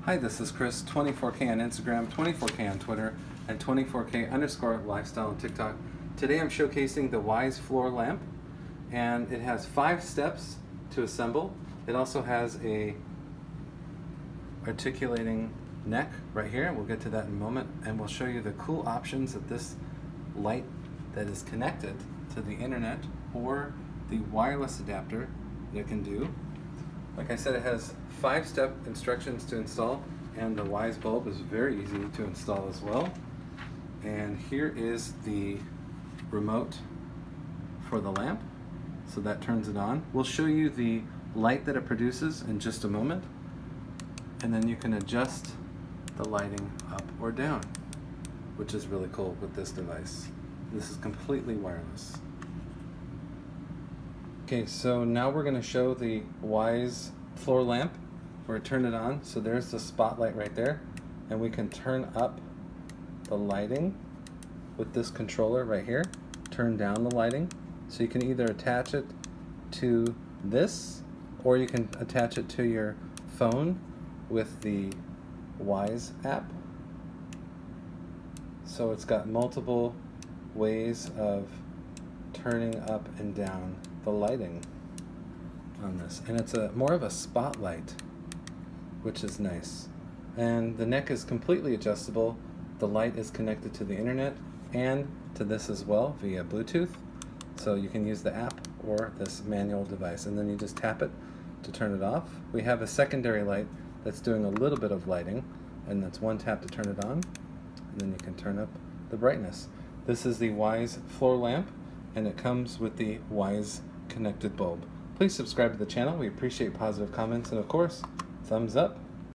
Hi, this is Chris, 24K on Instagram, 24K on Twitter, and 24K_lifestyle on TikTok. Today I'm showcasing the Wyze floor lamp, and it has 5 steps to assemble. It also has a articulating neck right here. We'll get to that in a moment, and we'll show you the cool options of this light that is connected to the internet or the wireless adapter that it can do. Like I said, it has 5-step instructions to install, and the Wyze bulb is very easy to install as well. And here is the remote for the lamp, so that turns it on. We'll show you the light that it produces in just a moment, and then you can adjust the lighting up or down, which is really cool with this device. This is completely wireless. Okay, so now we're going to show the Wyze floor lamp where it turned it on. So there's the spotlight right there, and we can turn up the lighting with this controller right here, turn down the lighting. So you can either attach it to this, or you can attach it to your phone with the Wyze app. So it's got multiple ways of turning up and down the lighting on this, and it's more of a spotlight, which is nice. And the neck is completely adjustable. The light is connected to the internet and to this as well via Bluetooth, so you can use the app or this manual device, and then you just tap it to turn it off. We have a secondary light that's doing a little bit of lighting, and that's one tap to turn it on, and then you can turn up the brightness. This is the Wyze floor lamp, and it comes with the Wyze connected bulb. Please subscribe to the channel. We appreciate positive comments, and of course, thumbs up.